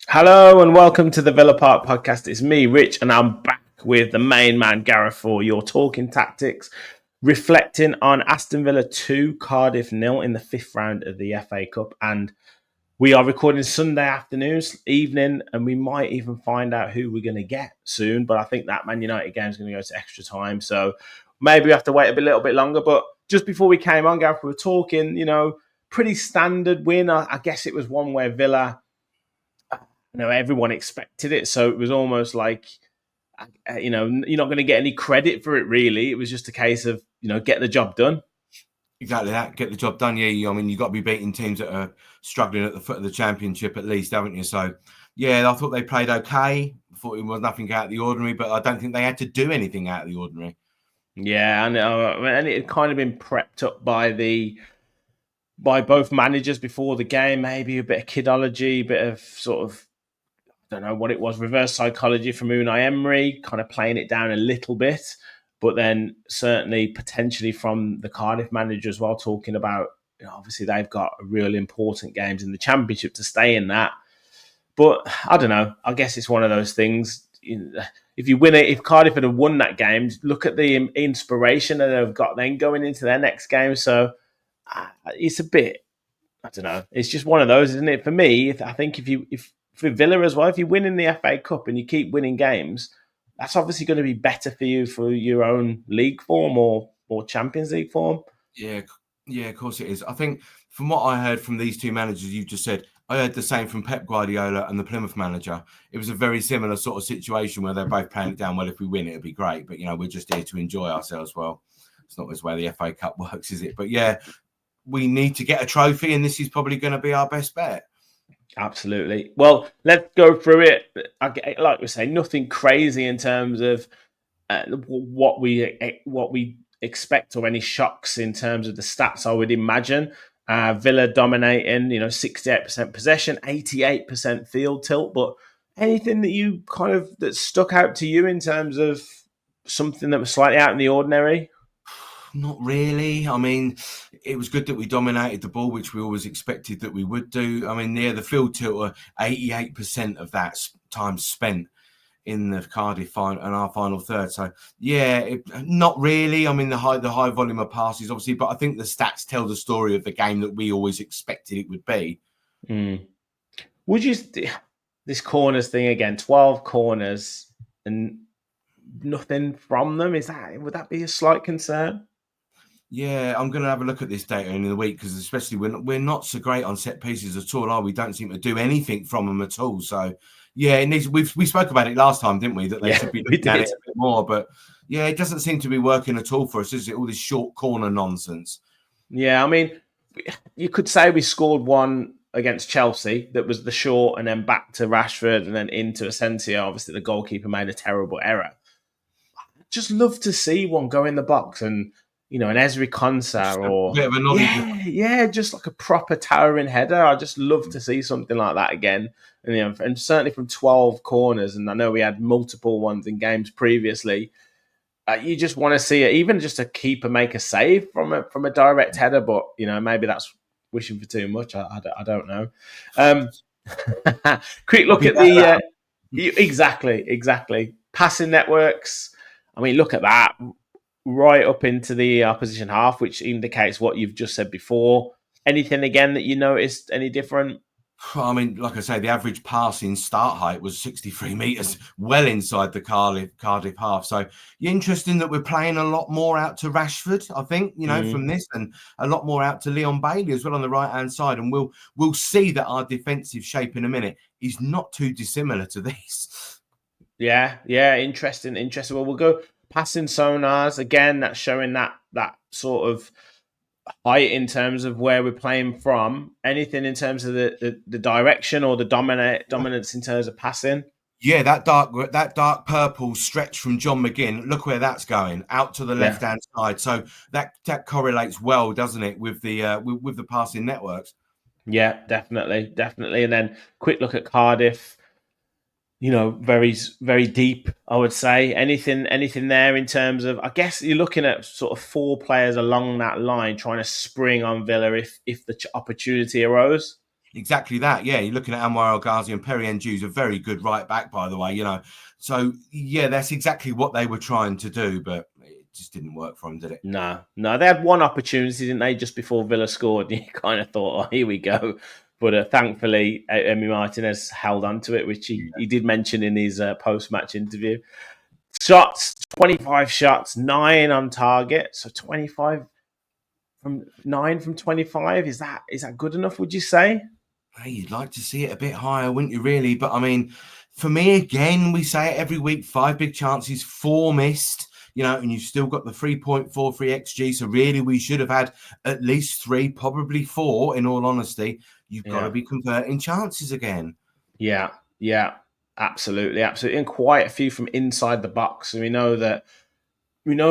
Hello and welcome to the Villa Park podcast. It's me, Rich, and I'm back with the main man, Gareth, for your talking tactics, reflecting on Aston Villa 2, Cardiff 0 in the 5th round of the FA Cup. And we are recording Sunday evening, and we might even find out who we're going to get soon. But I think that Man United game is going to go to extra time. So maybe we have to wait a little bit longer. But just before we came on, Gareth, we were talking, pretty standard win. I guess it was one where Villa... everyone expected it, so it was almost like, you're not going to get any credit for it, really. It was just a case of, get the job done. Exactly that, get the job done. Yeah, I mean, you've got to be beating teams that are struggling at the foot of the championship at least, haven't you? So, yeah, I thought they played okay. I thought it was nothing out of the ordinary, but I don't think they had to do anything out of the ordinary. Yeah, I know. And it had kind of been prepped up by both managers before the game, maybe a bit of kidology, a bit of sort of, I don't know what it was, reverse psychology from Unai Emery, kind of playing it down a little bit, but then certainly potentially from the Cardiff manager as well, talking about, obviously they've got really important games in the Championship to stay in that. But I don't know. I guess it's one of those things. If you win it, if Cardiff had won that game, look at the inspiration that they've got then going into their next game. So it's a bit, I don't know. It's just one of those, isn't it? For me, I think if for Villa as well, if you win in the FA Cup and you keep winning games, that's obviously going to be better for you for your own league form or Champions League form. Yeah, of course it is. I think from what I heard from these two managers you just said, I heard the same from Pep Guardiola and the Plymouth manager. It was a very similar sort of situation where they're both playing it down. Well, if we win, it'll be great. But, we're just here to enjoy ourselves. Well, it's not always where the FA Cup works, is it? But, yeah, we need to get a trophy, and this is probably going to be our best bet. Absolutely. Well, let's go through it. Like we say, nothing crazy in terms of what we expect or any shocks in terms of the stats, I would imagine. Villa dominating, 68% possession, 88% field tilt. But anything that stuck out to you in terms of something that was slightly out in the ordinary? Not really. I mean, it was good that we dominated the ball, which we always expected that we would do. I mean, the field tilt, 88% of that time spent in the Cardiff final and our final third. So, yeah, not really. I mean, the high volume of passes, obviously, but I think the stats tell the story of the game that we always expected it would be. Would you, this corners thing again, 12 corners and nothing from them, would that be a slight concern? Yeah, I'm going to have a look at this data in the week because especially we're not so great on set pieces at all, are we? Don't seem to do anything from them at all. So, yeah, it needs. We spoke about it last time, didn't we? That they should be looking at it a bit more. But, yeah, it doesn't seem to be working at all for us, is it? All this short corner nonsense. Yeah, I mean, you could say we scored one against Chelsea that was the short and then back to Rashford and then into Asensio. Obviously, the goalkeeper made a terrible error. Just love to see one go in the box and... an Ezri Konsa or just like a proper towering header. I just love to see something like that again. And and certainly from 12 corners, and I know we had multiple ones in games previously. You just want to see it, even just a keeper make a save from a direct header. But maybe that's wishing for too much. I don't know. Quick look at the exactly passing networks. I mean, look at that. Right up into the opposition half, which indicates what you've just said before. Anything again that you noticed any different? I mean, like I say, the average passing start height was 63 metres, well inside the Cardiff half. So interesting that we're playing a lot more out to Rashford, I think, from this, and a lot more out to Leon Bailey as well on the right-hand side. And we'll see that our defensive shape in a minute is not too dissimilar to this. Yeah, interesting. Well, we'll go Passing sonars, again, that's showing that sort of height in terms of where we're playing from. Anything in terms of the direction or the dominance in terms of passing. Yeah, that dark purple stretch from John McGinn. Look where that's going, out to the Yeah. left hand side. So that correlates well, doesn't it, with the passing networks? Yeah, definitely. And then quick look at Cardiff. Very very deep. I would say anything there in terms of. I guess you're looking at sort of four players along that line trying to spring on Villa if the opportunity arose. Exactly that. Yeah, you're looking at Anwar El Ghazi and Perry Ndjou's a very good right back, by the way. So yeah, that's exactly what they were trying to do, but it just didn't work for them, did it? No, they had one opportunity, didn't they, just before Villa scored? And you kind of thought, oh, here we go. But thankfully, Emi Martinez held on to it, which he did mention in his post-match interview. Shots, 25 shots, 9 on target. So 25 from 9 from 25. Is that good enough, would you say? Hey, you'd like to see it a bit higher, wouldn't you, really? But I mean, for me, again, we say it every week, 5 big chances, 4 missed, and you've still got the 3.43 XG. So really, we should have had at least 3, probably 4, in all honesty. You've got to be converting chances again. Yeah, absolutely. And quite a few from inside the box. And we know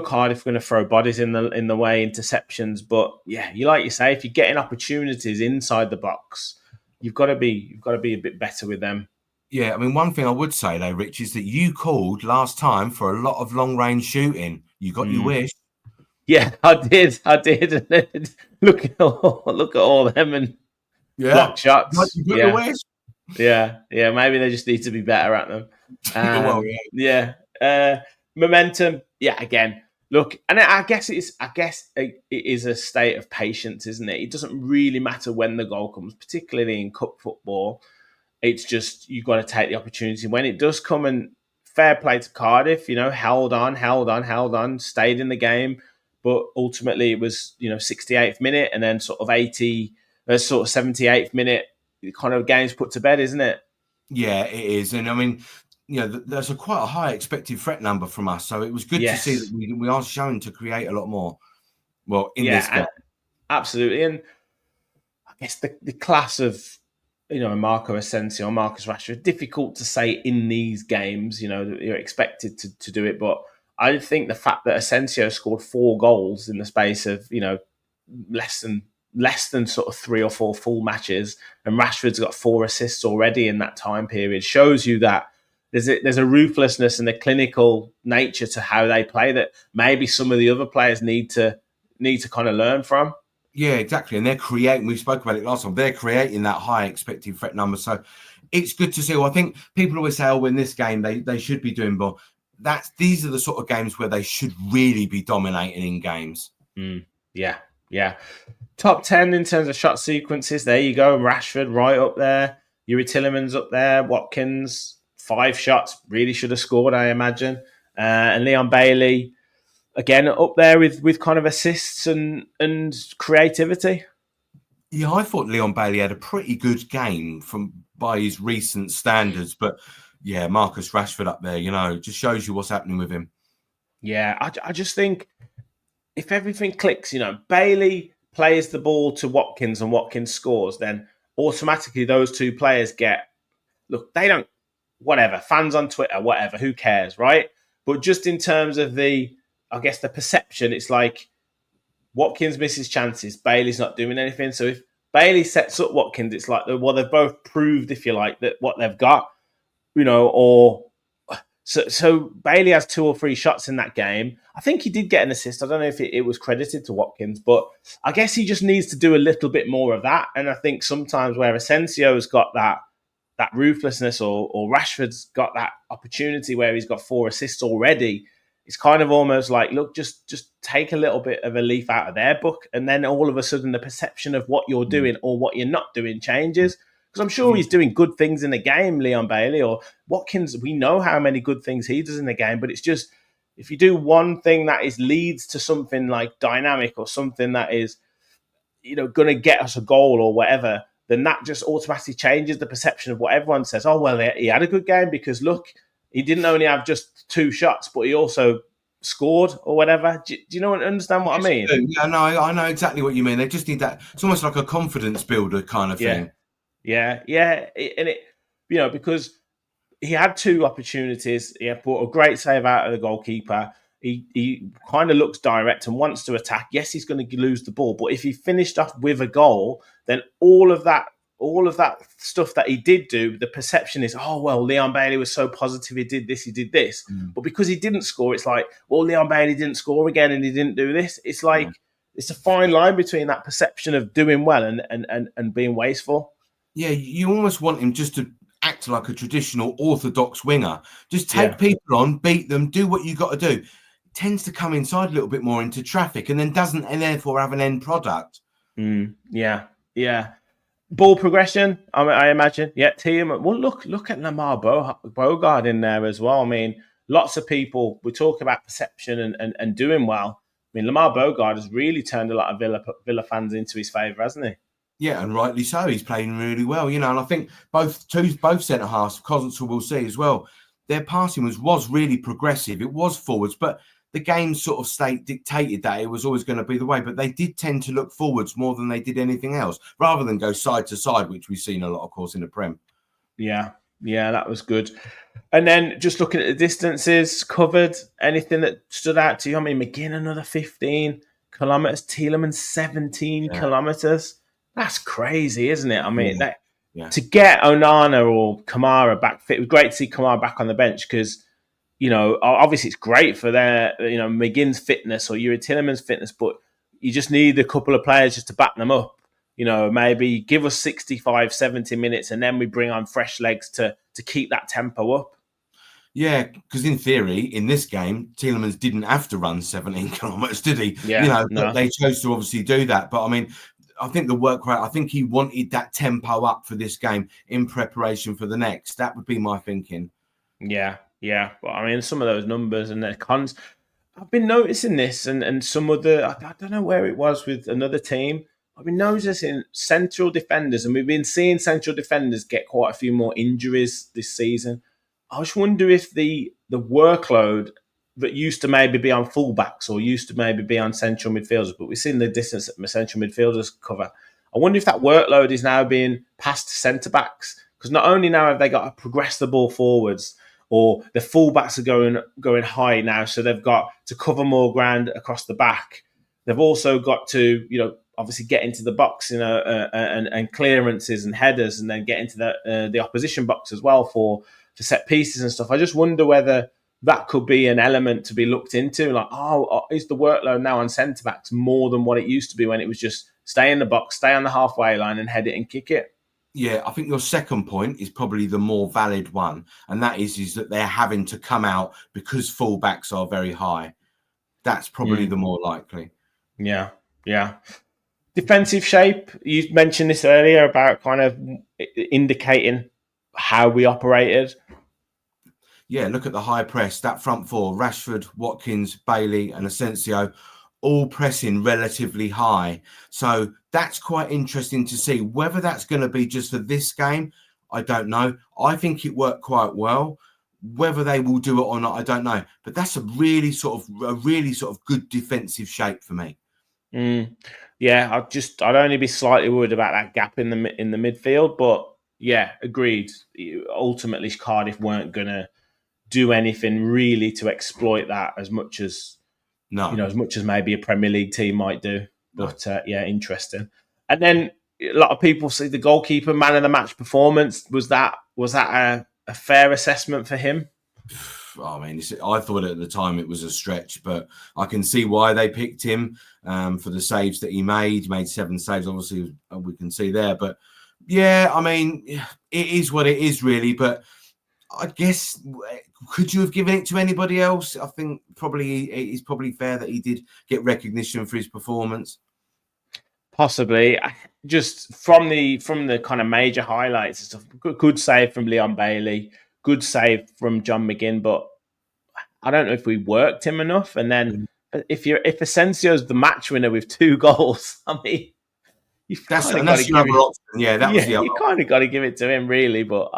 Cardiff are going to throw bodies in the way, interceptions. But yeah, you say, if you're getting opportunities inside the box, you've got to be a bit better with them. Yeah, I mean, one thing I would say though, Rich, is that you called last time for a lot of long range shooting. You got your wish. Yeah, I did. Look at all them and block shots. You got your wish. Yeah. Maybe they just need to be better at them. Well, Momentum. Yeah, again. Look, and I guess it is a state of patience, isn't it? It doesn't really matter when the goal comes, particularly in cup football. It's just you've got to take the opportunity when it does come. And fair play to Cardiff, held on, stayed in the game. But ultimately, it was 68th minute, and then sort of 78th minute, kind of game's put to bed, isn't it? Yeah, it is, and I mean, there's quite a high expected threat number from us, so it was good to see that we are shown to create a lot more. Well, in this game, absolutely, and I guess the class of Marco Asensio, Marcus Rashford, difficult to say in these games. You're expected to do it, but I think the fact that Asensio scored 4 goals in the space of less than sort of 3 or 4 full matches, and Rashford's got 4 assists already in that time period, shows you that there's a ruthlessness and a clinical nature to how they play that maybe some of the other players need to kind of learn from. Yeah, exactly. And they're creating, we spoke about it last time, they're creating that high expected threat number. So it's good to see. Well, I think people always say, in this game, they should be doing more. These are the sort of games where they should really be dominating in games. Yeah. Top 10 in terms of shot sequences. There you go. Rashford right up there. Yuri Tielemans up there. Watkins, 5 shots. Really should have scored, I imagine. And Leon Bailey, again, up there with kind of assists and creativity. Yeah, I thought Leon Bailey had a pretty good game by his recent standards. But yeah, Marcus Rashford up there, just shows you what's happening with him. Yeah, I just think if everything clicks, Bailey plays the ball to Watkins and Watkins scores, then automatically those 2 players look, they don't, whatever, fans on Twitter, whatever, who cares, right? But just in terms of the perception, it's like Watkins misses chances, Bailey's not doing anything. So Bailey sets up Watkins, it's like, well, they've both proved, if you like, that what they've got, or so Bailey has 2 or 3 shots in that game. I think he did get an assist. I don't know if it was credited to Watkins, but I guess he just needs to do a little bit more of that. And I think sometimes where Asensio's got that ruthlessness, or Rashford's got that opportunity where he's got 4 assists already, it's kind of almost like, look, just take a little bit of a leaf out of their book, and then all of a sudden the perception of what you're doing or what you're not doing changes. Because I'm sure he's doing good things in the game, Leon Bailey, or Watkins. We know how many good things he does in the game, but it's just, if you do one thing that leads to something like dynamic or something that is, going to get us a goal or whatever, then that just automatically changes the perception of what everyone says. Oh, well, he had a good game because, look, he didn't only have just 2 shots, but he also scored or whatever. Do you know understand what I Yes, mean? I do. Yeah, no, I know exactly what you mean. They just need that. It's almost like a confidence builder kind of Yeah, thing. yeah. And it, because he had two opportunities. He had put a great save out of the goalkeeper. He kind of looks direct and wants to attack. Yes, he's going to lose the ball, but if he finished off with a goal, then all of that stuff that he did do, the perception is, oh well, Leon Bailey was so positive. He did this, he did this, Mm. but because he didn't score, it's like, well, Leon Bailey didn't score again, and he didn't do this. It's Yeah. like it's a fine line between that perception of doing well and being wasteful. Yeah, you almost want him just to act like a traditional orthodox winger. Just Yeah. take people on, beat them, do what you got to do. Tends to come inside a little bit more into traffic and then doesn't and therefore have an end product. Yeah. Ball progression, I imagine. Yeah, team. Well, look at Lamar Bogard in there as well. I mean, lots of people, we talk about perception and doing well. I mean, Lamar Bogard has really turned a lot of Villa fans into his favour, hasn't he? Yeah, and rightly so. He's playing really well, and I think both centre halves, Cosentine will see as well. Their passing was really progressive. It was forwards, but the game sort of state dictated that it was always going to be the way. But they did tend to look forwards more than they did anything else, rather than go side to side, which we've seen a lot, of course, in the Prem. Yeah, that was good. And then just looking at the distances covered, anything that stood out to you? I mean, McGinn another 15 kilometres, Tielemans 17 kilometres. That's crazy, isn't it? I mean, to get Onana or Kamara back fit, it was great to see Kamara back on the bench because, obviously it's great for their, McGinn's fitness or Yuri Tielemans' fitness, but you just need a couple of players just to back them up. Maybe give us 65, 70 minutes and then we bring on fresh legs to keep that tempo up. Yeah, because in theory, in this game, Tielemans didn't have to run 17 kilometres, did he? Yeah, but they chose to obviously do that. But I mean, I think the work rate, I think he wanted that tempo up for this game in preparation for the next. That would be my thinking. Yeah. But I mean, some of those numbers and the cons, I've been noticing this and some other, I don't know where it was with another team. I've been noticing central defenders, and we've been seeing central defenders get quite a few more injuries this season. I just wonder if the workload that used to maybe be on fullbacks or used to maybe be on central midfielders, but we've seen the distance that central midfielders cover. I wonder if that workload is now being passed to centre backs, because not only now have they got to progress the ball forwards, or the fullbacks are going high now, so they've got to cover more ground across the back. They've also got to, obviously get into the box, and clearances and headers, and then get into the opposition box as well for set pieces and stuff. I just wonder whether that could be an element to be looked into. Like, is the workload now on centre backs more than what it used to be when it was just stay in the box, stay on the halfway line, and head it and kick it? Yeah, I think your second point is probably the more valid one, and that is that they're having to come out because fullbacks are very high. That's probably the more likely. Yeah. Defensive shape. You mentioned this earlier about kind of indicating how we operated. Yeah, look at the high press. That front four: Rashford, Watkins, Bailey, and Asensio, all pressing relatively high. So that's quite interesting to see. Whether that's going to be just for this game, I don't know. I think it worked quite well. Whether they will do it or not, I don't know. But that's a really sort of good defensive shape for me. Yeah, I'd only be slightly worried about that gap in the midfield, but yeah, agreed. Ultimately, Cardiff weren't going to do anything really to exploit that as much as maybe a Premier League team might do. But yeah, interesting. And then a lot of people see the goalkeeper man of the match performance. Was that a fair assessment for him? I mean, I thought at the time it was a stretch, but I can see why they picked him for the saves that he made. He made 7 saves, obviously, we can see there. But yeah, I mean, it is what it is, really. But I guess, could you have given it to anybody else? I think it's probably fair that he did get recognition for his performance. Possibly, just from the kind of major highlights and stuff. Good save from Leon Bailey. Good save from John McGinn, but I don't know if we worked him enough. And then if Asensio's the match winner with 2 goals, I mean, you've that's kind of the other option. Yeah, that was the other. You kind of got to give it to him, really. But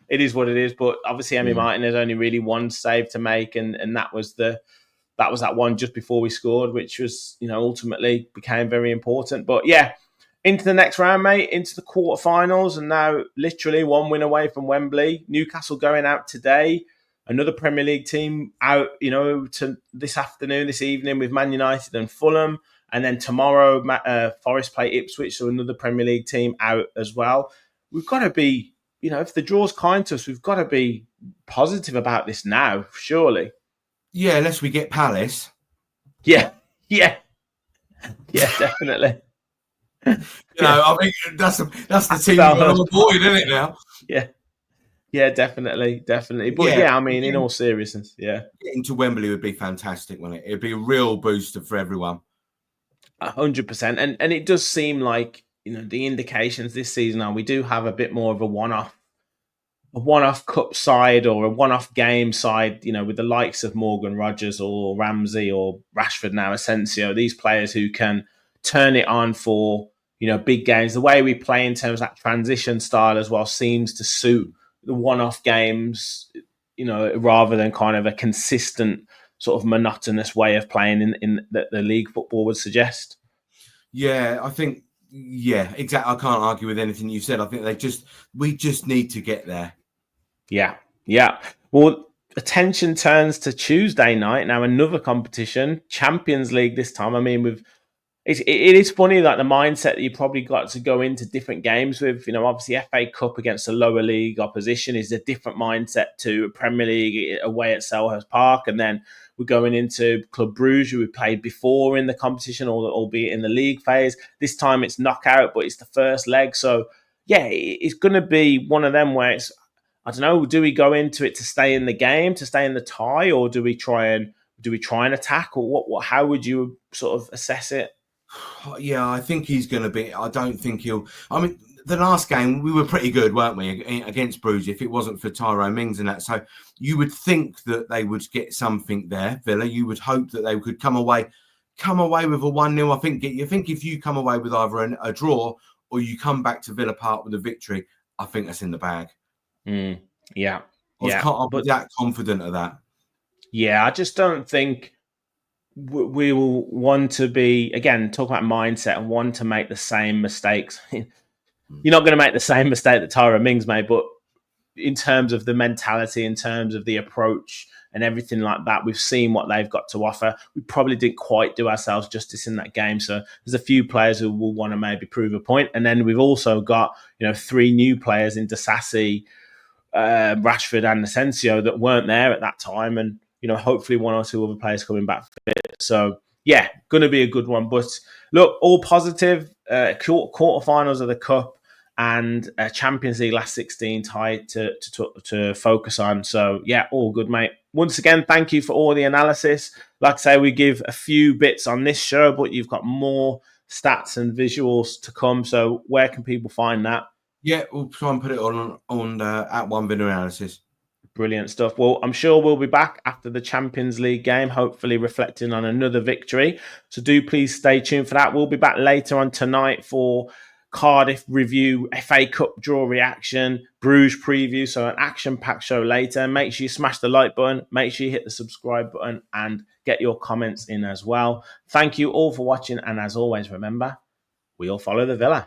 it is what it is. But obviously, Emi Yeah. Martin has only really one save to make, and that was that one just before we scored, which was, ultimately became very important. But yeah, into the next round, mate, into the quarterfinals, and now literally one win away from Wembley. Newcastle going out today. Another Premier League team out, to this evening with Man United and Fulham. And then tomorrow, Forest play Ipswich, so another Premier League team out as well. We've got to be, if the draw's kind to us, we've got to be positive about this now, surely. Yeah, unless we get Palace. Yeah, definitely. I mean, that's the team you've got to avoid, isn't it, now? Yeah, definitely. But Yeah, I mean, in all seriousness, yeah. Getting to Wembley would be fantastic, wouldn't it? It'd be a real booster for everyone. 100%. And it does seem like, the indications this season are we do have a bit more of a one-off cup side or a one-off game side, with the likes of Morgan Rogers or Ramsey or Rashford now, Asensio, these players who can turn it on for, big games. The way we play in terms of that transition style as well seems to suit the one-off games, rather than kind of a consistent sort of monotonous way of playing in that the league football would suggest. Yeah, I think, exactly. I can't argue with anything you said. I think we just need to get there. Yeah. Well, attention turns to Tuesday night. Now, another competition, Champions League this time. I mean, it is funny, like the mindset that you probably got to go into different games with. Obviously FA Cup against a lower league opposition is a different mindset to a Premier League away at Selhurst Park, and then we're going into Club Brugge, who we played before in the competition, albeit in the league phase. This time it's knockout, but it's the first leg. So yeah, it's going to be one of them where it's, I don't know, do we go into it to stay in the game, to stay in the tie, or do we try and attack, or what? How would you sort of assess it? Yeah, I think he's going to be. I don't think he'll. I mean, the last game we were pretty good, weren't we, against Bruges? If it wasn't for Tyrone Mings and that, so you would think that they would get something there, Villa. You would hope that they could come away with a 1-0. I think if you come away with either a draw or you come back to Villa Park with a victory, I think that's in the bag. Yeah. I'm that confident of that. Yeah, I just don't think we will want to be, again, talk about mindset and want to make the same mistakes. You're not going to make the same mistake that Tyrone Mings made, but in terms of the mentality, in terms of the approach and everything like that, we've seen what they've got to offer. We probably didn't quite do ourselves justice in that game. So there's a few players who will want to maybe prove a point. And then we've also got, 3 new players in Disasi, Rashford and Asensio that weren't there at that time. And, hopefully 1 or 2 other players coming back fit. So yeah, going to be a good one. But look, all positive. Quarterfinals of the Cup and Champions League last 16 tied to focus on. So yeah, all good, mate. Once again, thank you for all the analysis. Like I say, we give a few bits on this show, but you've got more stats and visuals to come. So where can people find that? Yeah, we'll try and put it on at One Villa Analysis. Brilliant stuff. Well, I'm sure we'll be back after the Champions League game, hopefully reflecting on another victory. So do please stay tuned for that. We'll be back later on tonight for Cardiff review, FA Cup draw reaction, Bruges preview. So an action-packed show later. Make sure you smash the like button. Make sure you hit the subscribe button and get your comments in as well. Thank you all for watching. And as always, remember, we all follow the Villa.